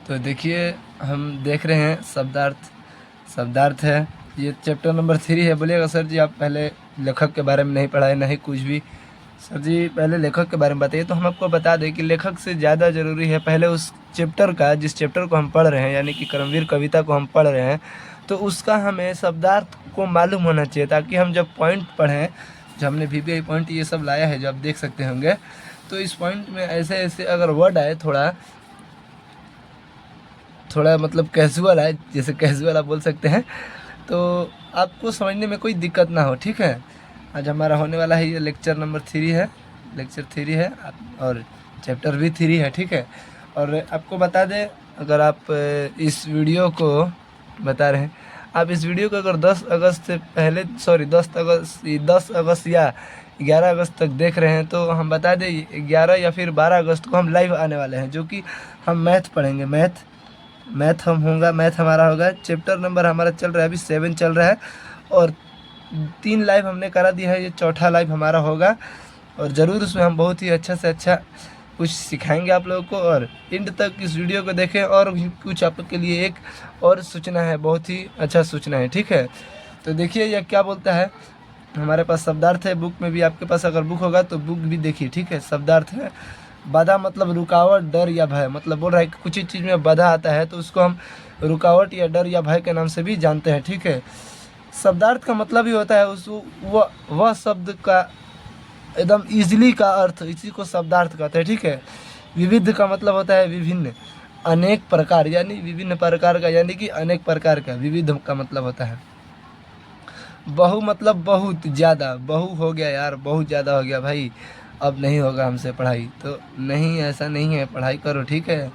तो देखिए हम देख रहे हैं शब्दार्थ है। ये चैप्टर नंबर 3 है। बोलिएगा सर जी, आप पहले लेखक के बारे में नहीं पढ़ाए, नहीं कुछ भी। सर जी पहले लेखक के बारे में बताइए। तो हम आपको बता दें कि लेखक से ज़्यादा ज़रूरी है पहले उस चैप्टर का, जिस चैप्टर को हम पढ़ रहे हैं, यानी कि करमवीर कविता को हम पढ़ रहे हैं, तो उसका हमें शब्दार्थ को मालूम होना चाहिए, ताकि हम जब पॉइंट पढ़ें, जो हमने VBI पॉइंट ये सब लाया है जो आप देख सकते होंगे, तो इस पॉइंट में ऐसे ऐसे अगर वर्ड आए थोड़ा मतलब कैजुअल है, जैसे कैजुअल आप बोल सकते हैं, तो आपको समझने में कोई दिक्कत ना हो। ठीक है, आज हमारा होने वाला है ये लेक्चर 3 है और चैप्टर भी 3 है। ठीक है, और आपको बता दें, अगर आप इस वीडियो को बता रहे हैं, आप इस वीडियो को अगर 10 अगस्त से पहले 10 अगस्त या 11 अगस्त तक देख रहे हैं, तो हम बता दें 11 या फिर 12 अगस्त को हम लाइव आने वाले हैं, जो कि हम मैथ पढ़ेंगे। मैथ हमारा होगा। चैप्टर नंबर हमारा चल रहा है अभी 7 चल रहा है, और 3 लाइव हमने करा दिया है, ये चौथा लाइव हमारा होगा। और ज़रूर उसमें हम बहुत ही अच्छा से अच्छा कुछ सिखाएंगे आप लोगों को, और एंड तक इस वीडियो को देखें। और कुछ आपके लिए एक और सूचना है, बहुत ही अच्छा सूचना है। ठीक है, तो देखिए यह क्या बोलता है। हमारे पास शब्दार्थ है, बुक में भी आपके पास अगर बुक होगा तो बुक भी देखिए। ठीक है, शब्दार्थ है। बाधा मतलब रुकावट, डर या भय, मतलब बोल रहा है कि कुछ ही चीज़ में बाधा आता है तो उसको हम रुकावट या डर या भय के नाम से भी जानते हैं। ठीक है, शब्दार्थ का मतलब ही होता है वह शब्द का एकदम ईजिली का अर्थ, इसी को शब्दार्थ कहते हैं। ठीक है, विविध का मतलब होता है विभिन्न, अनेक प्रकार यानी विभिन्न प्रकार का, यानी कि अनेक प्रकार का। विविध का मतलब होता है बहु, मतलब बहुत ज़्यादा। बहु हो गया यार, बहुत ज़्यादा हो गया भाई, अब नहीं होगा हमसे पढ़ाई। तो नहीं, ऐसा नहीं है, पढ़ाई करो। ठीक है,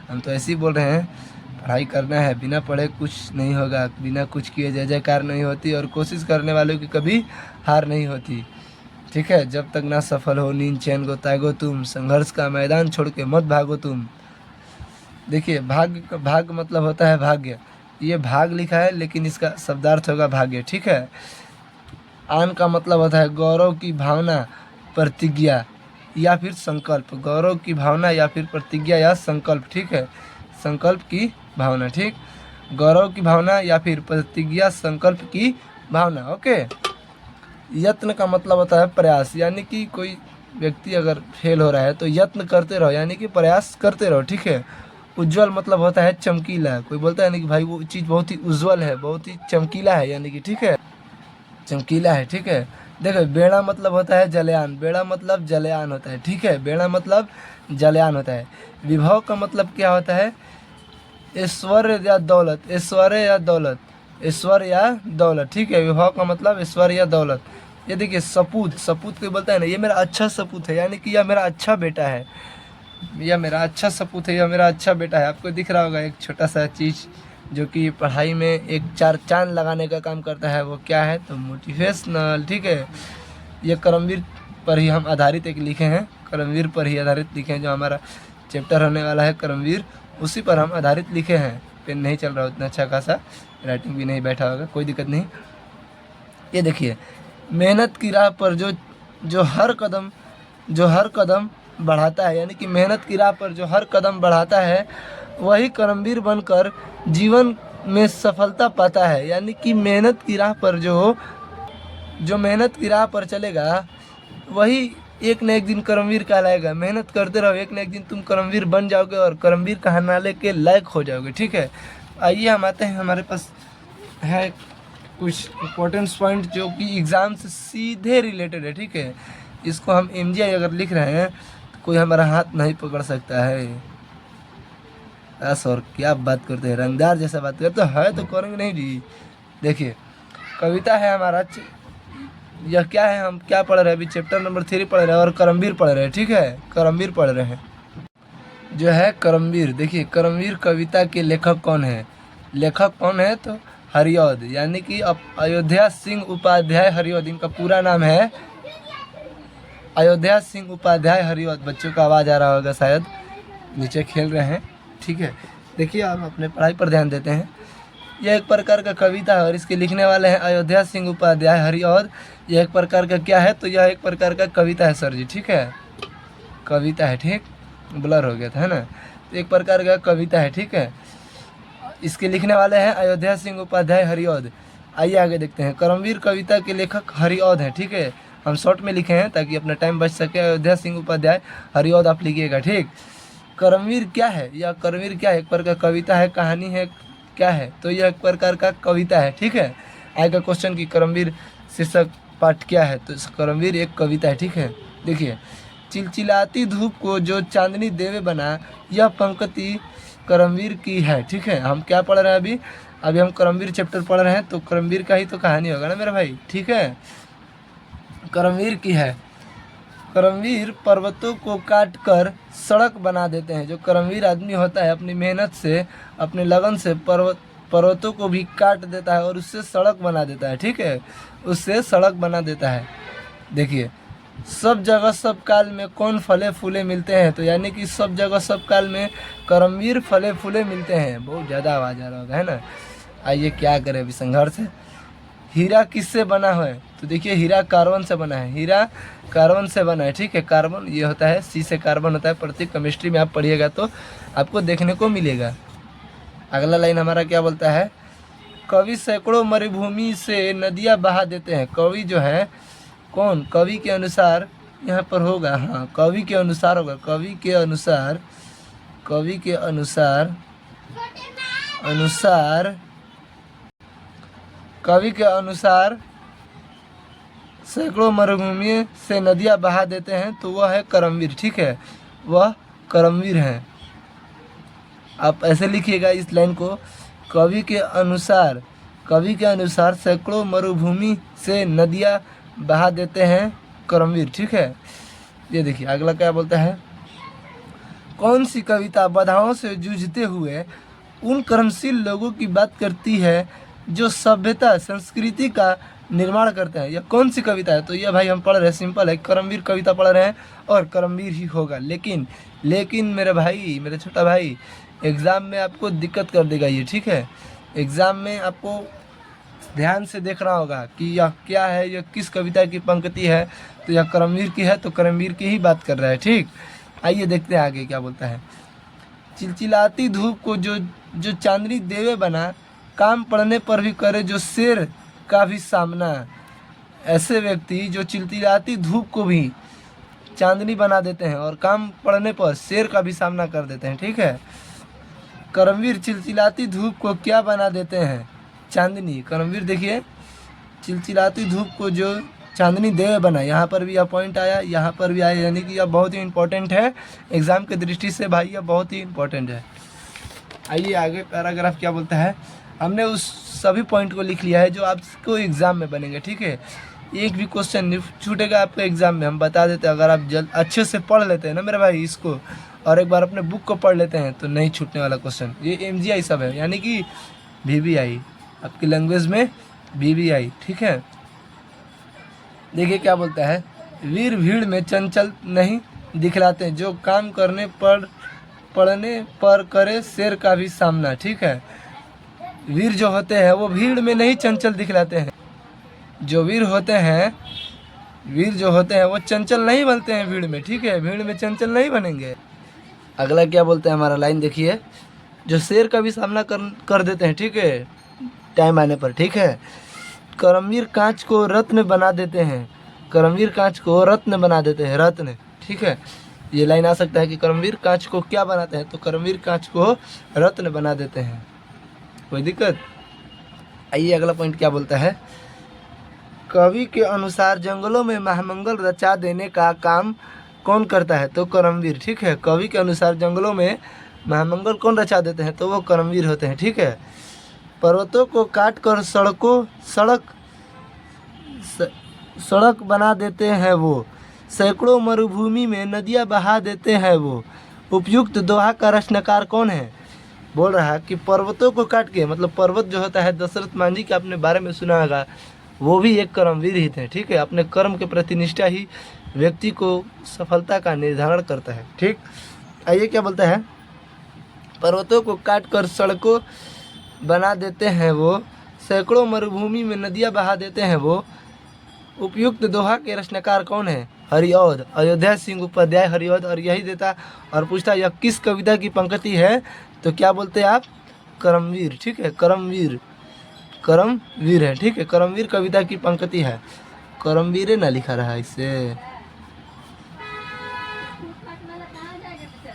हम तो ऐसे ही बोल रहे हैं, पढ़ाई करना है, बिना पढ़े कुछ नहीं होगा, बिना कुछ किए जय जयकार नहीं होती, और कोशिश करने वालों की कभी हार नहीं होती। ठीक है, जब तक ना सफल हो नींद चैन को त्यागो तुम, संघर्ष का मैदान छोड़ के मत भागो तुम। देखिए भाग मतलब होता है भाग्य, ये भाग लिखा है लेकिन इसका शब्दार्थ होगा भाग्य। ठीक है, आन का मतलब होता है गौरव की भावना, प्रतिज्ञा या फिर संकल्प। गौरव की भावना या फिर प्रतिज्ञा या संकल्प। ठीक है, संकल्प की भावना। ठीक, गौरव की भावना या फिर प्रतिज्ञा, संकल्प की भावना। ओके, यत्न का मतलब होता है प्रयास, यानी कि कोई व्यक्ति अगर फेल हो रहा है तो यत्न करते रहो, यानी कि प्रयास करते रहो। ठीक है, उज्जवल मतलब होता है चमकीला, कोई बोलता है ना कि भाई वो चीज़ बहुत ही उज्जवल है, बहुत ही चमकीला है, यानी कि ठीक है, चमकीला है। ठीक है, देखो बेड़ा मतलब होता है जलयान, बेड़ा मतलब जलयान होता है। ठीक है, बेड़ा मतलब जलयान होता है। विभव का मतलब क्या होता है, ऐश्वर्य या दौलत, ऐश्वर्य या दौलत। ठीक है, विभव का मतलब ऐश्वर्य या दौलत। ये देखिए सपूत कोई बोलता है ना, ये मेरा अच्छा सपूत है, यानी कि यह मेरा अच्छा बेटा है, यह मेरा अच्छा सपूत है, यह मेरा अच्छा बेटा है। आपको दिख रहा होगा एक छोटा सा चीज़ जो कि पढ़ाई में एक 4 चांद लगाने का काम करता है, वो क्या है, तो मोटिवेशनल। ठीक है, ये करमवीर पर ही हम आधारित एक लिखे हैं, करमवीर पर ही आधारित लिखे हैं। जो हमारा चैप्टर होने वाला है करमवीर, उसी पर हम आधारित लिखे हैं। पेन नहीं चल रहा उतना अच्छा खासा, राइटिंग भी नहीं बैठा होगा, कोई दिक्कत नहीं। ये देखिए, मेहनत की राह पर जो हर कदम बढ़ाता है, यानी कि मेहनत की राह पर जो हर कदम बढ़ाता है, वही करमवीर बनकर जीवन में सफलता पाता है। यानी कि मेहनत की राह पर जो मेहनत की राह पर चलेगा, वही एक न एक दिन करमवीर कहलाएगा। मेहनत करते रहो, एक न एक दिन तुम करमवीर बन जाओगे और करमवीर कहलाने के लायक हो जाओगे। ठीक है, आइए हम आते हैं, हमारे पास है कुछ इम्पोर्टेंट पॉइंट जो कि एग्ज़ाम से सीधे रिलेटेड है। ठीक है, इसको हम MGI अगर लिख रहे हैं तो कोई हमारा हाथ नहीं पकड़ सकता है। बस, और क्या बात करते हैं, रंगदार जैसा बात करते तो करेंगे नहीं जी। देखिए कविता है हमारा, यह क्या है, हम क्या पढ़ रहे हैं अभी, चैप्टर नंबर 3 पढ़ रहे हैं और करमवीर पढ़ रहे हैं। ठीक है, करमवीर पढ़ रहे हैं, जो है करमवीर। देखिए करमवीर कविता के लेखक कौन है, तो हरिऔध, यानी कि अयोध्या सिंह उपाध्याय हरिऔध, इनका पूरा नाम है अयोध्या सिंह उपाध्याय हरिऔध। बच्चों का आवाज़ आ रहा होगा शायद, नीचे खेल रहे हैं। ठीक है, देखिए आप अपने पढ़ाई पर ध्यान देते हैं। यह एक प्रकार का कविता है और इसके लिखने वाले हैं अयोध्या सिंह उपाध्याय हरिऔध। यह एक प्रकार का क्या है, तो यह एक प्रकार का कविता है सर जी। ठीक है, कविता है। ठीक, ब्लर हो गया था, है ना। तो एक प्रकार का कविता है, ठीक है। इसके लिखने वाले हैं अयोध्या सिंह उपाध्याय हरिऔध। आइए आगे देखते हैं। करमवीर कविता के लेखक हरिऔध हैं, ठीक है। हम शॉर्ट में लिखे हैं ताकि अपना टाइम बच सके। अयोध्या सिंह उपाध्याय हरिऔध आप लिखिएगा, ठीक। करमवीर क्या है, या करमवीर क्या है? एक प्रकार का कविता है, कहानी है, क्या है? तो यह एक प्रकार का कविता है, ठीक है। आएगा क्वेश्चन की करमवीर शीर्षक पाठ क्या है, तो करमवीर एक कविता है, ठीक है। देखिए, चिलचिलाती धूप को जो चांदनी देवे बना, यह पंक्ति करमवीर की है, ठीक है। हम क्या पढ़ रहे हैं अभी हम करमवीर चैप्टर पढ़ रहे हैं, तो करमवीर का ही तो कहानी होगा ना मेरा भाई, ठीक है। करमवीर की है। करमवीर पर्वतों को काट कर सड़क बना देते हैं। जो करमवीर आदमी होता है अपनी मेहनत से, अपने लगन से पर्वतों को भी काट देता है और उससे सड़क बना देता है, ठीक है। उससे सड़क बना देता है। देखिए, सब जगह सब काल में कौन फले फूले मिलते हैं, तो यानी कि सब जगह सब काल में करमवीर फले फूले मिलते हैं। बहुत ज़्यादा आवाज़ आ रहा होगा, है ना। आइए क्या करें अभी संघर्ष है। हीरा किससे बना है, तो देखिए हीरा कार्बन से बना है। हीरा कार्बन से बना है, ठीक है। कार्बन ये होता है, सी से कार्बन होता है। प्रत्येक केमिस्ट्री में आप पढ़िएगा तो आपको देखने को मिलेगा। अगला लाइन हमारा क्या बोलता है, कवि सैकड़ों मरुभूमि से नदियाँ बहा देते हैं। कवि जो है कौन, कवि के अनुसार यहाँ पर होगा, हाँ कवि के अनुसार होगा। कवि के अनुसार, कवि के अनुसार कवि के अनुसार सैकड़ों मरुभूमि से नदियाँ बहा देते हैं, तो वह है करमवीर, ठीक है। वह करमवीर हैं। आप ऐसे लिखिएगा इस लाइन को, कवि के अनुसार सैकड़ों मरुभूमि से नदियाँ बहा देते हैं करमवीर, ठीक है। ये देखिए अगला क्या बोलता है, कौन सी कविता बाधाओं से जूझते हुए उन कर्मशील लोगों की बात करती है जो सभ्यता संस्कृति का निर्माण करते हैं। यह कौन सी कविता है, तो यह भाई हम पढ़ रहे हैं, सिंपल है, करमवीर कविता पढ़ रहे हैं और करमवीर ही होगा। लेकिन मेरे भाई, मेरे छोटा भाई, एग्ज़ाम में आपको दिक्कत कर देगा ये, ठीक है। एग्ज़ाम में आपको ध्यान से देखना होगा कि यह क्या है, यह किस कविता की पंक्ति है। तो यह करमवीर की है, तो करमवीर की ही बात कर रहा है, ठीक। आइए देखते हैं आगे क्या बोलता है। चिलचिलाती धूप को जो चांदनी देवे बना, काम पड़ने पर भी करे जो शेर का भी सामना। ऐसे व्यक्ति जो चिलचिलाती धूप को भी चांदनी बना देते हैं और काम पड़ने पर शेर का भी सामना कर देते हैं, ठीक है। करमवीर चिलचिलाती धूप को क्या बना देते हैं, चांदनी। करमवीर देखिए, चिलचिलाती धूप को जो चांदनी देवे बना, यहाँ पर भी यह पॉइंट आया, यहाँ पर भी आया, यानी कि यह बहुत ही इंपॉर्टेंट है एग्ज़ाम के दृष्टि से भाई, यह बहुत ही इंपॉर्टेंट है। आइए आगे पैराग्राफ क्या बोलता है। हमने उस सभी पॉइंट को लिख लिया है जो आपको एग्ज़ाम में बनेंगे, ठीक है। एक भी क्वेश्चन नहीं छूटेगा आपको एग्ज़ाम में, हम बता देते हैं। अगर आप अच्छे से पढ़ लेते हैं ना मेरे भाई इसको, और एक बार अपने बुक को पढ़ लेते हैं, तो नहीं छूटने वाला क्वेश्चन। ये MGI सब है, यानी कि VBI, आपकी लैंग्वेज में VBI, ठीक है। देखिए क्या बोलता है, वीर भीड़ में चंचल नहीं दिखलाते, जो काम पड़ने पर करे शेर का भी सामना, ठीक है। वीर जो होते हैं वो भीड़ में नहीं चंचल दिखलाते हैं। जो वीर होते हैं वो चंचल नहीं बनते हैं भीड़ में, ठीक है। भीड़ में चंचल नहीं बनेंगे। अगला क्या बोलते हैं हमारा लाइन देखिए, जो शेर का भी सामना कर देते हैं, ठीक है, टाइम आने पर, ठीक है। करमवीर कांच को रत्न बना देते हैं। करमवीर कांच को रत्न बना देते हैं, रत्न, ठीक है। ये लाइन आ सकता है कि करमवीर कांच को क्या बनाते हैं, तो करमवीर कांच को रत्न बना देते हैं। कोई दिक्कत। आइए अगला पॉइंट क्या बोलता है, कवि के अनुसार जंगलों में महामंगल रचा देने का काम कौन करता है, तो करमवीर, ठीक है। कवि के अनुसार जंगलों में महामंगल कौन रचा देते हैं, तो वो करमवीर होते हैं, ठीक है। पर्वतों को काट कर सड़क बना देते हैं वो, सैकड़ों मरुभूमि में नदियाँ बहा देते हैं वो। उपयुक्त दोहा का रचनाकार कौन है, बोल रहा है कि पर्वतों को काट के, मतलब पर्वत जो होता है दशरथ मांझी के आपने बारे में सुना होगा, वो भी एक कर्मवीर ही थे, ठीक है। अपने कर्म के प्रति निष्ठा ही व्यक्ति को सफलता का निर्धारण करता है, ठीक। आइए क्या बोलता है, पर्वतों को काट कर सड़कों बना देते हैं वो, सैकड़ों मरुभूमि में नदियाँ बहा देते हैं वो। उपयुक्त दोहा के रचनाकार कौन है, हरिऔध, अयोध्या सिंह उपाध्याय हरिऔध। और यही देता और पूछता यह किस कविता की पंक्ति है, तो क्या बोलते हैं आप? करमवीर। ठीक है, करमवीर, करमवीर है। ठीक है, करमवीर कविता की पंक्ति है। करमवीर ना लिखा रहा है इससे।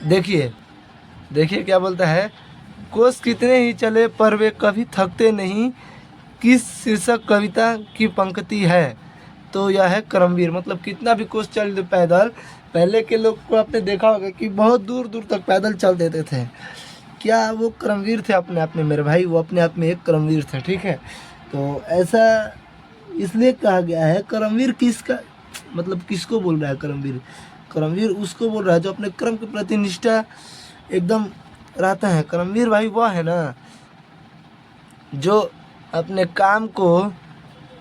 देखिए देखिए क्या बोलता है, कोस कितने ही चले पर वे कभी थकते नहीं, किस शीर्षक कविता की पंक्ति है, तो यह है करमवीर। मतलब कितना भी कोस चल दे पैदल, पहले के लोग को आपने देखा होगा कि बहुत दूर दूर तक पैदल चल देते थे, क्या वो करमवीर थे अपने आप में मेरे भाई, वो अपने आप में एक करमवीर थे। ठीक है, तो ऐसा इसलिए कहा गया है। करमवीर किसका मतलब किसको बोल रहा है करमवीर? करमवीर उसको बोल रहा है जो अपने कर्म के प्रति निष्ठा एकदम रहता है। करमवीर भाई वह है ना जो अपने काम को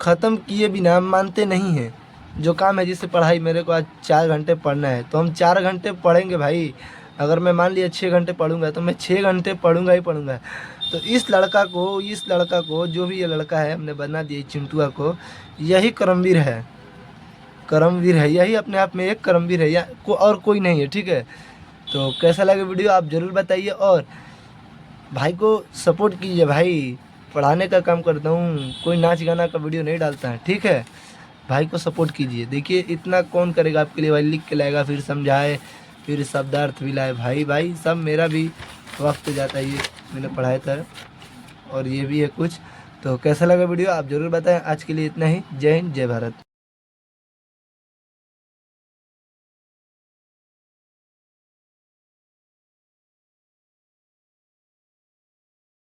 ख़त्म किए बिना मानते नहीं हैं। जो काम है, जैसे पढ़ाई, मेरे को आज 4 घंटे पढ़ना है तो हम 4 घंटे पढ़ेंगे भाई। अगर मैं मान लिया 6 घंटे पढ़ूंगा तो मैं 6 घंटे पढ़ूंगा ही पढ़ूंगा। तो इस लड़का को जो भी ये लड़का है हमने बना दिया चिंटुआ को, यही करमवीर है। करमवीर है, यही अपने आप में एक करमवीर है, और कोई नहीं है। ठीक है, तो कैसा लगे वीडियो आप ज़रूर बताइए और भाई को सपोर्ट कीजिए। भाई पढ़ाने का काम करता हूँ, कोई नाच गाना का वीडियो नहीं डालता है। ठीक है, भाई को सपोर्ट कीजिए। देखिए इतना कौन करेगा आपके लिए भाई, लिख के लाएगा, फिर समझाए, फिर शब्दार्थ भी लाए। भाई सब मेरा भी वक्त जाता है, ये मैंने पढ़ाया था और ये भी है कुछ। तो कैसा लगा वीडियो आप ज़रूर बताएं। आज के लिए इतना ही। जय हिंद, जय भारत।